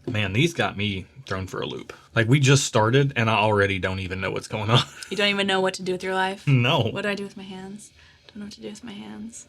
Man, these got me thrown for a loop. Like, we just started, and I already don't even know what's going on. You don't even know what to do with your life? No. What do I do with my hands? Don't know what to do with my hands.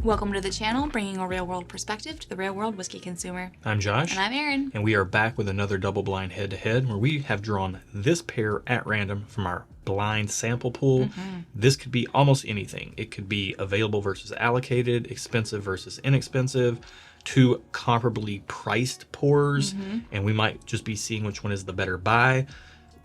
Welcome to the channel, bringing a real-world perspective to the real-world whiskey consumer. I'm Josh. And I'm Erin. And we are back with another double-blind head-to-head, where we have drawn this pair at random from our blind sample pool. This could be almost anything. It could be available versus allocated, expensive versus inexpensive, two comparably priced pours, and we might just be seeing which one is the better buy.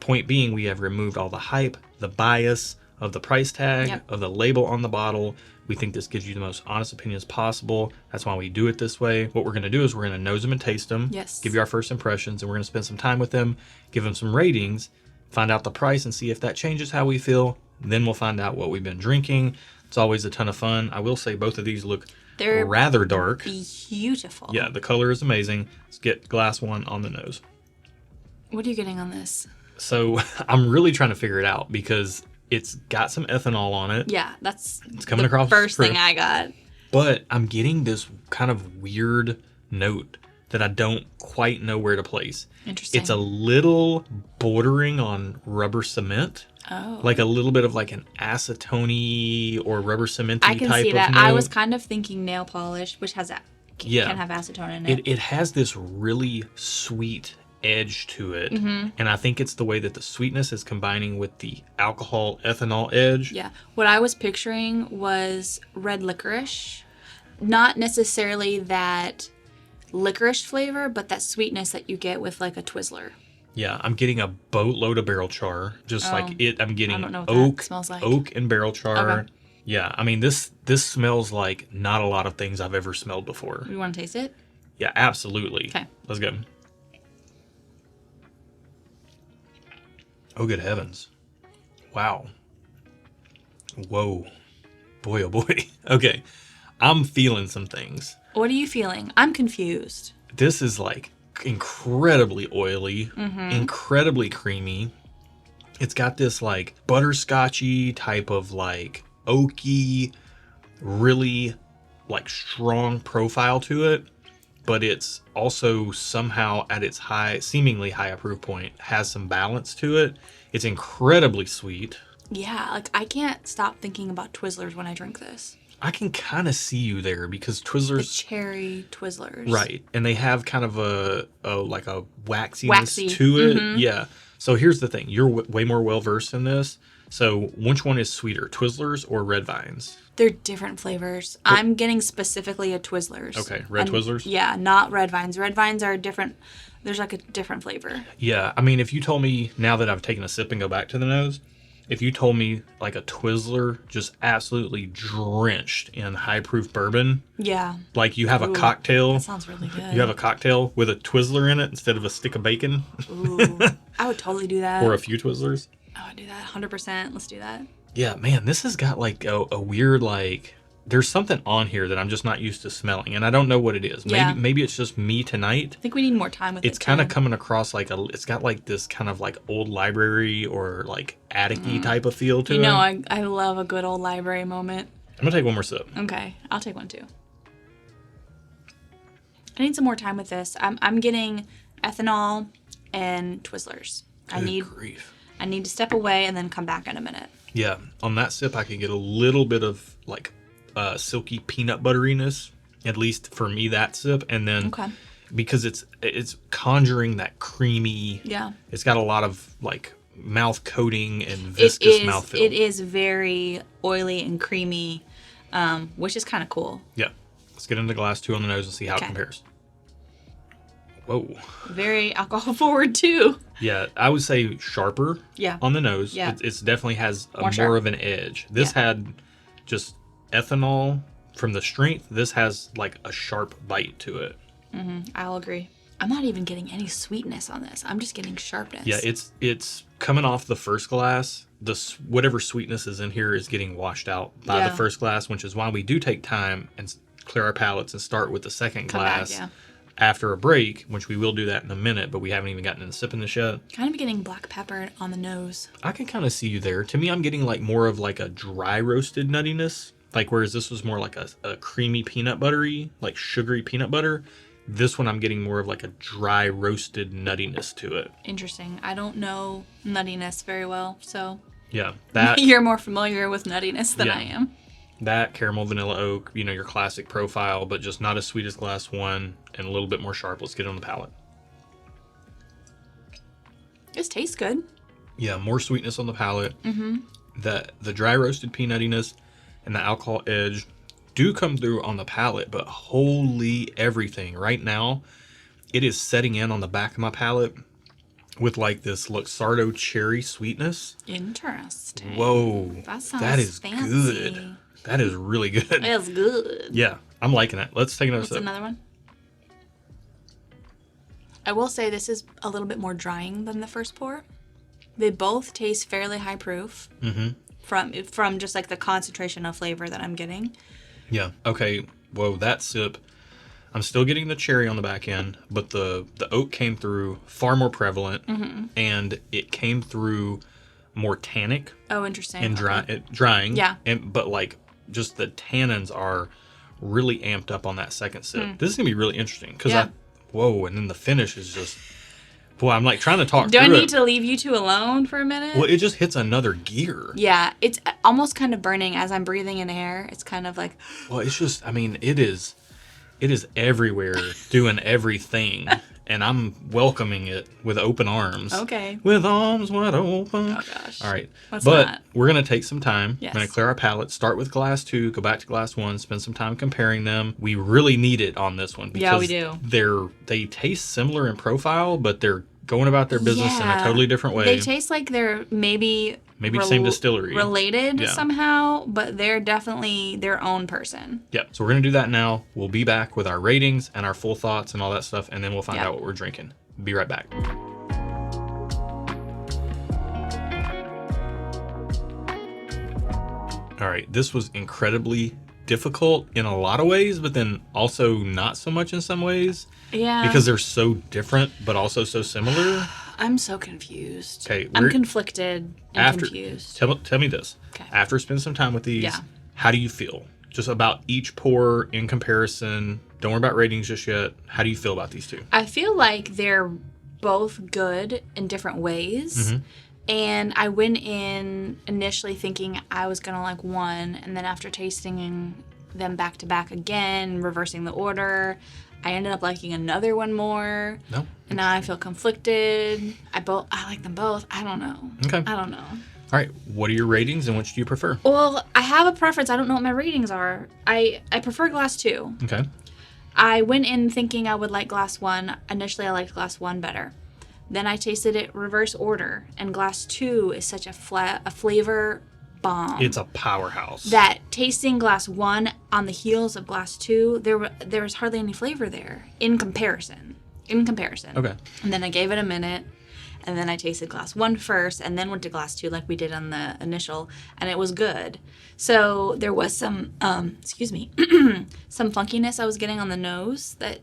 Point being, we have removed all the hype, the bias of the price tag, of the label on the bottle. We think this gives you the most honest opinions possible. That's why we do it this way. What we're going to do is we're going to nose them and taste them, give you our first impressions, and we're going to spend some time with them, give them some ratings, find out the price, and see if that changes how we feel. Then we'll find out what we've been drinking. It's always a ton of fun. I will say both of these look rather dark. Beautiful. Yeah, the color is amazing. Let's get glass one on the nose. What are you getting on this? So I'm really trying to figure it out because it's got some ethanol on it. Yeah, it's coming across first thing I got. But I'm getting this kind of weird note that I don't quite know where to place. Interesting. It's a little bordering on rubber cement. Oh. Like a little bit of like an acetone or rubber cementy type of note. I can see that. I was kind of thinking nail polish, which can have acetone in it. It has this really sweet edge to it, and I think it's the way that the sweetness is combining with the alcohol ethanol edge. Yeah, what I was picturing was red licorice, not necessarily that licorice flavor, but that sweetness that you get with like a Twizzler. Yeah, I'm getting a boatload of barrel char, I'm getting I don't know what oak, that smells like. oak and barrel char. Okay. Yeah, I mean this smells like not a lot of things I've ever smelled before. You want to taste it? Yeah, absolutely. Okay, let's go. Oh, good heavens. Wow. Whoa. Boy, oh boy. Okay. I'm feeling some things. What are you feeling? I'm confused. This is like incredibly oily, incredibly creamy. It's got this like butterscotchy type of like oaky, really like strong profile to it. But it's also somehow at its seemingly high approve point, has some balance to it. It's incredibly sweet. Yeah, like I can't stop thinking about Twizzlers when I drink this. I can kind of see you there because Twizzlers... The cherry Twizzlers. Right, and they have kind of a waxiness to it. Yeah, so here's the thing. You're way more well-versed in this. So which one is sweeter, Twizzlers or Red Vines? They're different flavors. I'm getting specifically a Twizzlers. Okay, Twizzlers? Yeah, not Red Vines. Red Vines are different. There's like a different flavor. Yeah, I mean, if you told me, now that I've taken a sip and go back to the nose, if you told me like a Twizzler just absolutely drenched in high-proof bourbon. Yeah. Like you have a cocktail. That sounds really good. You have a cocktail with a Twizzler in it instead of a stick of bacon. Ooh, I would totally do that. Or a few Twizzlers. I would do that 100%. Let's do that. Yeah, man, this has got like a weird like... There's something on here that I'm just not used to smelling, and I don't know what it is. Maybe it's just me tonight. I think we need more time with it. It's kind of coming across like it's got like this kind of like old library or like attic-y type of feel to it. You know, I love a good old library moment. I'm gonna take one more sip. Okay, I'll take one too. I need some more time with this. I'm getting ethanol and Twizzlers. Good grief. I need to step away and then come back in a minute. Yeah, on that sip I can get a little bit of like silky peanut butteriness, at least for me, that sip, and then because it's conjuring that creamy. Yeah, it's got a lot of like mouth coating and viscous mouthfeel. It is very oily and creamy, which is kind of cool. Yeah, let's get into glass two on the nose and see how it compares. Whoa. Very alcohol forward too. Yeah, I would say sharper. Yeah. On the nose. Yeah. It definitely has more of an edge. This had just ethanol from the strength. This has like a sharp bite to it. I'll agree. I'm not even getting any sweetness on this. I'm just getting sharpness. Yeah, it's coming off the first glass. Whatever sweetness is in here is getting washed out by the first glass, which is why we do take time and clear our palates and start with the second glass. after a break, which we will do that in a minute, but we haven't even gotten into sipping this yet. Kind of getting black pepper on the nose. I can kind of see you there. To me, I'm getting like more of like a dry roasted nuttiness. Like whereas this was more like a creamy peanut buttery, like sugary peanut butter. This one I'm getting more of like a dry roasted nuttiness to it. Interesting. I don't know nuttiness very well, so Yeah, that you're more familiar with nuttiness than I am. That caramel vanilla oak, you know, your classic profile, but just not as sweet as glass 1 and a little bit more sharp. Let's get it on the palate. This tastes good. Yeah, more sweetness on the palate. Mm-hmm. The dry roasted peanuttiness and the alcohol edge do come through on the palate, but holy everything. Right now, it is setting in on the back of my palate with like this Luxardo cherry sweetness. Interesting. Whoa. That is fancy. Good. That is really good. It's good. Yeah, I'm liking it. Let's take another sip. Another one? I will say this is a little bit more drying than the first pour. They both taste fairly high proof from just like the concentration of flavor that I'm getting. Yeah. Okay. Whoa, that sip. I'm still getting the cherry on the back end, but the oak came through far more prevalent, and it came through more tannic. Oh, interesting. And drying. Yeah. But like just the tannins are really amped up on that second sip. This is gonna be really interesting because and then the finish is just. Boy, I'm like trying to talk Do through I need to leave you two alone for a minute? Well, it just hits another gear. Yeah, it's almost kind of burning as I'm breathing in air. It's kind of like... Well, it's just, I mean, it is everywhere doing everything, and I'm welcoming it with open arms. Okay. With arms wide open. Oh, gosh. All right. What's but that? we're going to take some time. Yes. We're going to clear our palate, start with glass 2, go back to glass 1, spend some time comparing them. We really need it on this one. Yeah, we do. They taste similar in profile, but they're going about their business in a totally different way. They taste like they're maybe same distillery. Related somehow, but they're definitely their own person. Yep. So we're going to do that now. We'll be back with our ratings and our full thoughts and all that stuff, and then we'll find out what we're drinking. Be right back. All right. This was incredibly difficult in a lot of ways, but then also not so much in some ways. Yeah. Because they're so different, but also so similar. I'm so confused. Okay. I'm conflicted and confused. Tell me this. Okay. After spending some time with these, how do you feel? Just about each pour in comparison. Don't worry about ratings just yet. How do you feel about these two? I feel like they're both good in different ways. And I went in initially thinking I was going to like one, and then after tasting them back to back again, reversing the order, I ended up liking another one more. No. And now I feel conflicted. I like them both. I don't know. Okay. I don't know. All right. What are your ratings and which do you prefer? Well, I have a preference. I don't know what my ratings are. I prefer glass 2. Okay. I went in thinking I would like glass 1. Initially, I liked glass 1 better. Then I tasted it reverse order, and glass 2 is such a flavor bomb. It's a powerhouse. That tasting glass 1 on the heels of glass 2, there was hardly any flavor there in comparison. Okay. And then I gave it a minute, and then I tasted glass 1 first, and then went to glass 2 like we did on the initial, and it was good. So there was some, some funkiness I was getting on the nose that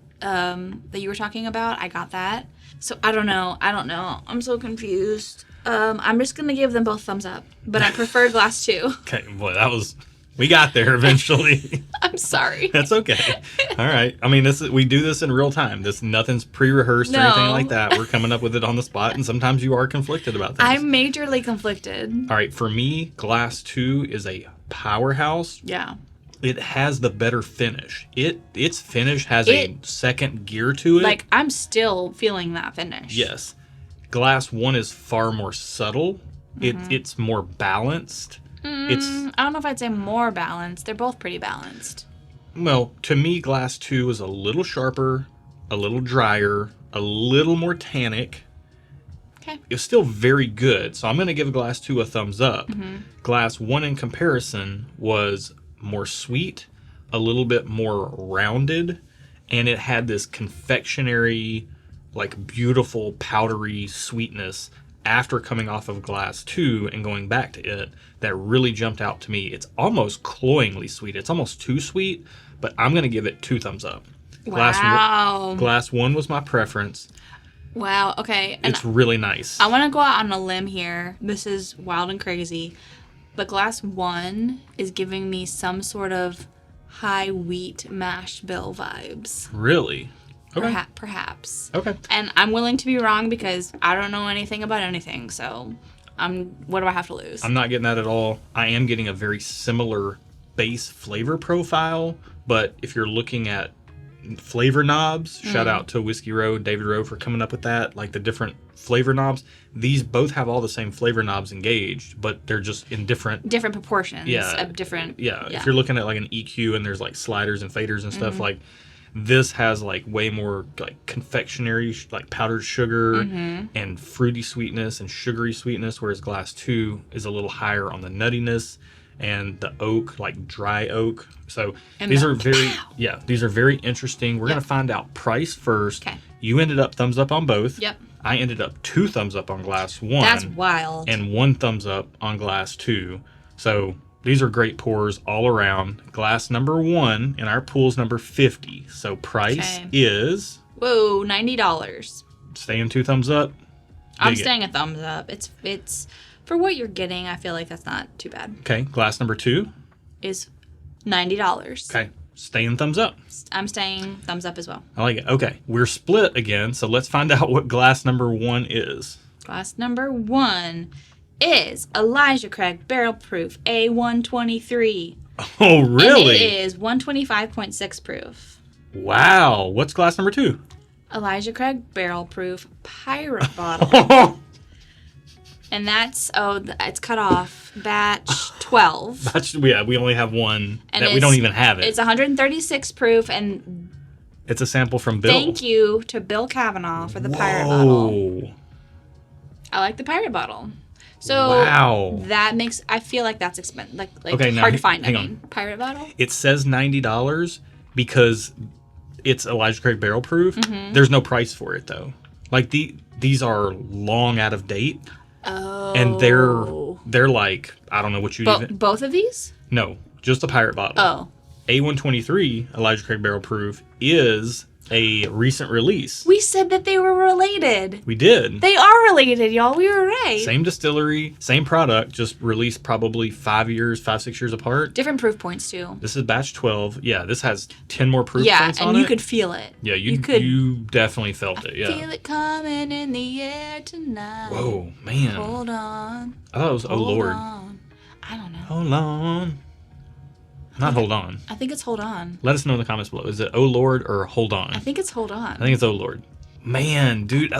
you were talking about. I got that. So I don't know. I'm so confused. I'm just going to give them both thumbs up, but I prefer glass 2. Okay. Boy, we got there eventually. I'm sorry. That's okay. All right. I mean, we do this in real time. Nothing's pre-rehearsed or anything like that. We're coming up with it on the spot, and sometimes you are conflicted about things. I'm majorly conflicted. All right. For me, glass 2 is a powerhouse. Yeah. It has the better finish. Its finish has a second gear to it. Like, I'm still feeling that finish. Yes. Glass 1 is far more subtle. It's more balanced. I don't know if I'd say more balanced. They're both pretty balanced. Well, to me, glass 2 is a little sharper, a little drier, a little more tannic. Okay. It's still very good, so I'm going to give glass 2 a thumbs up. Glass 1 in comparison was more sweet, a little bit more rounded, and it had this confectionery, like beautiful powdery sweetness after coming off of glass 2 and going back to it that really jumped out to me. It's almost cloyingly sweet. It's almost too sweet, but I'm going to give it 2 thumbs up. Wow. Glass 1 was my preference. Wow. Okay. And It's really nice. I want to go out on a limb here. This is wild and crazy. But glass 1 is giving me some sort of high wheat mash bill vibes. Really? Okay. Perhaps. Okay. And I'm willing to be wrong because I don't know anything about anything. So what do I have to lose? I'm not getting that at all. I am getting a very similar base flavor profile, but if you're looking at flavor knobs, shout out to Whiskey Road, David Rowe for coming up with that, like the different flavor knobs. These both have all the same flavor knobs engaged, but they're just in different proportions of different. Yeah, if you're looking at like an EQ and there's like sliders and faders and stuff, like this has like way more like confectionery, like powdered sugar and fruity sweetness and sugary sweetness, whereas glass 2 is a little higher on the nuttiness and the oak, like dry oak. So these are very interesting. We're going to find out price first. Okay. You ended up thumbs up on both. Yep. I ended up 2 thumbs up on glass 1. That's wild. And 1 thumbs up on glass 2. So these are great pours all around. Glass number 1 in our pool's number 50. So price is... Whoa, $90. Staying 2 thumbs up. I'm staying a thumbs up. It's for what you're getting, I feel like that's not too bad. Okay, glass number 2 is $90. Okay, staying thumbs up. I'm staying thumbs up as well. I like it. Okay, we're split again, so let's find out what glass number 1 is. Glass number 1 is Elijah Craig Barrel Proof A123. Oh, really? And it is 125.6 proof. Wow. What's glass number 2? Elijah Craig Barrel Proof Pirate Bottle. And that's, it's cut off. Batch 12. We only have one and we don't even have it. It's 136 proof, and it's a sample from Bill. Thank you to Bill Kavanaugh for the Pirate Bottle. I like the Pirate Bottle. So that makes, I feel like that's expensive, like hard to find. Hang on. Pirate Bottle? It says $90 because it's Elijah Craig Barrel Proof. There's no price for it though. Like these are long out of date. Oh. And they're like, I don't know what you even... Both of these? No, just the Pirate Bottle. Oh. A123, Elijah Craig Barrel Proof, is a recent release. We said that they were related. We did. They are related, y'all. We were right. Same distillery, same product, just released probably 5, 6 years apart. Different proof points, too. This is batch 12. Yeah, this has 10 more proof points on it. Yeah, and you could feel it. Yeah, you definitely felt it, yeah. Feel it coming in the air tonight. Whoa, man. Hold on. I thought it was Oh Lord. On. I don't know. Hold on. Not Hold On. I think it's Hold On. Let us know in the comments below. Is it Oh Lord or Hold On? I think it's Hold On. I think it's Oh Lord. Man, dude,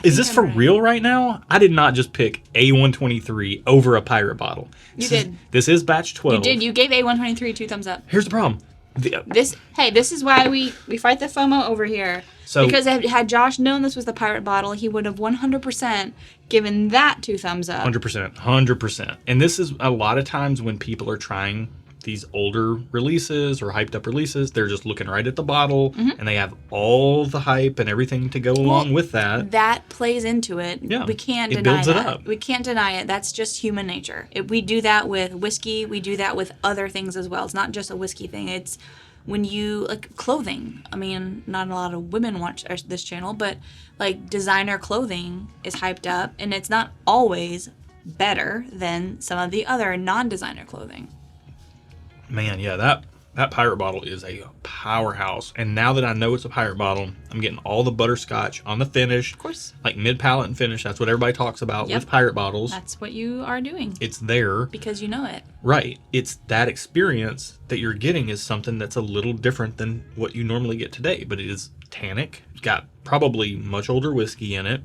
is this for real right now? I did not just pick A123 over a Pirate Bottle. You did. This is batch 12. You did. You gave A123 2 thumbs up. Here's the problem. This is why we fight the FOMO over here. So, because had Josh known this was the Pirate Bottle, he would have 100% given that 2 thumbs up. 100%. And this is a lot of times when people are trying these older releases or hyped up releases, they're just looking right at the bottle and they have all the hype and everything to go along with that. That plays into it. Yeah. We can't deny builds that. It up. We can't deny it. That's just human nature. We do that with whiskey. We do that with other things as well. It's not just a whiskey thing. It's when you, like clothing. I mean, not a lot of women watch this channel, but like designer clothing is hyped up and it's not always better than some of the other non-designer clothing. Man, yeah, that Pirate Bottle is a powerhouse. And now that I know it's a Pirate Bottle, I'm getting all the butterscotch on the finish. Of course. Like mid-palate and finish. That's what everybody talks about with Pirate Bottles. That's what you are doing. It's there. Because you know it. Right. It's that experience that you're getting is something that's a little different than what you normally get today. But it is tannic. It's got probably much older whiskey in it.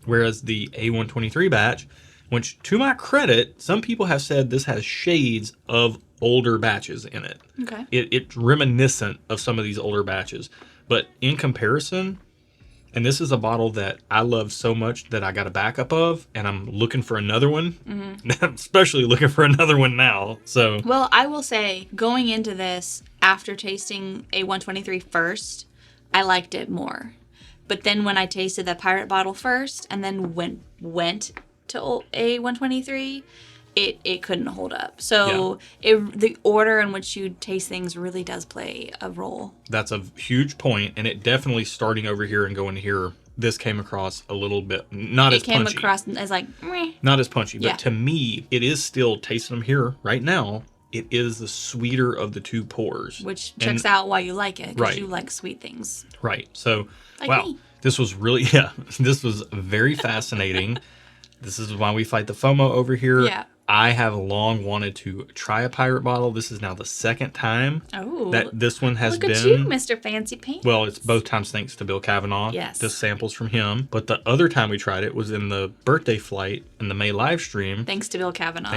Whereas the A123 batch, which to my credit, some people have said this has shades of older batches in it. Okay. It's reminiscent of some of these older batches. But in comparison, and this is a bottle that I love so much that I got a backup of, and I'm looking for another one. I'm especially looking for another one now. So, well, I will say, going into this, after tasting A123 first, I liked it more. But then when I tasted the Pirate Bottle first, and then went to A123, it couldn't hold up. So the order in which you taste things really does play a role. That's a huge point, and it definitely starting over here and going here, this came across a little bit not as punchy. It came across as like, meh. Not as punchy, but to me, it is still tasting them here right now. It is the sweeter of the two pours. Which checks out why you like it, because you like sweet things. Right. So, like wow. Me. This was really, this was very fascinating. This is why we fight the FOMO over here. Yeah. I have long wanted to try a pirate bottle. This is now the second time that this one has been. Look at you, Mr. Fancy Pants. Well, it's both times thanks to Bill Kavanaugh. Yes. This sample's from him. But the other time we tried it was in the birthday flight in the May live stream. Thanks to Bill Kavanaugh.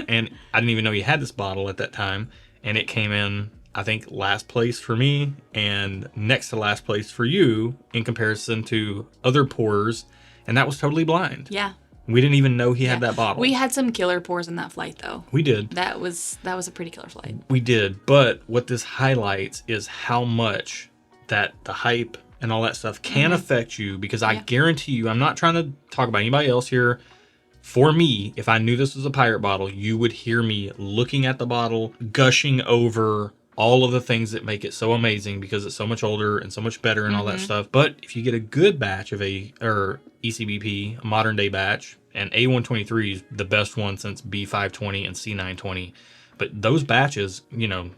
And I didn't even know he had this bottle at that time. And it came in, I think, last place for me and next to last place for you in comparison to other pourers. And that was totally blind. Yeah. We didn't even know he had that bottle. We had some killer pours in that flight, though. We did. That was a pretty killer flight. We did. But what this highlights is how much that the hype and all that stuff can affect you, because I guarantee you, I'm not trying to talk about anybody else here. For me, if I knew this was a pirate bottle, you would hear me looking at the bottle, gushing over all of the things that make it so amazing because it's so much older and so much better and all that stuff. But if you get a good batch of ECBP, a modern day batch, and A123 is the best one since B520 and C920. But those batches,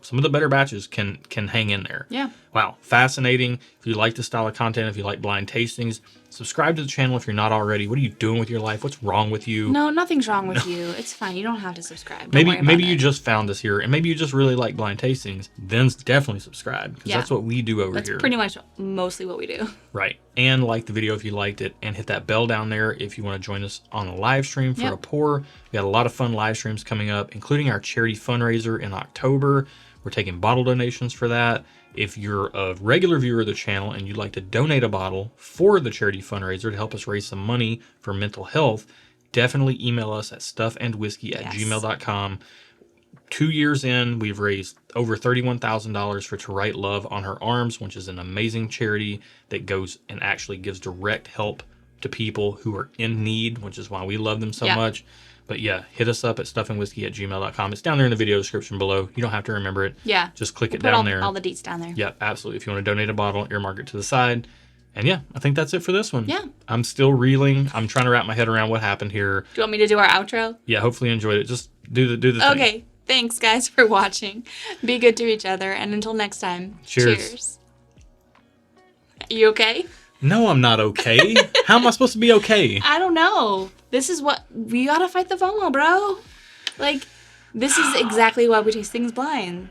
some of the better batches can hang in there. Yeah. Wow. Fascinating. If you like this style of content, if you like blind tastings, subscribe to the channel if you're not already. What are you doing with your life? What's wrong with you? No, nothing's wrong with you. It's fine. You don't have to subscribe. Maybe you just found us here, and maybe you just really like blind tastings. Then definitely subscribe, because that's what we do over here. That's pretty much mostly what we do. Right. And like the video if you liked it, and hit that bell down there if you want to join us on a live stream for a pour. We got a lot of fun live streams coming up, including our charity fundraiser in October. We're taking bottle donations for that. If you're a regular viewer of the channel and you'd like to donate a bottle for the charity fundraiser to help us raise some money for mental health, definitely email us at stuffandwhiskey@gmail.com. 2 years in, we've raised over $31,000 for To Write Love on Her Arms, which is an amazing charity that goes and actually gives direct help to people who are in need, which is why we love them so much. But hit us up at stuffandwhiskey@gmail.com. It's down there in the video description below. You don't have to remember it. Yeah. Just click it down there. All the deets down there. Yeah, absolutely. If you want to donate a bottle, earmark it to the side. And I think that's it for this one. Yeah. I'm still reeling. I'm trying to wrap my head around what happened here. Do you want me to do our outro? Yeah, hopefully you enjoyed it. Just do the thing. Okay. Thanks, guys, for watching. Be good to each other. And until next time, cheers. You okay? No, I'm not okay. How am I supposed to be okay? I don't know. This is what... We gotta fight the FOMO, bro. Like, this is exactly why we taste things blind.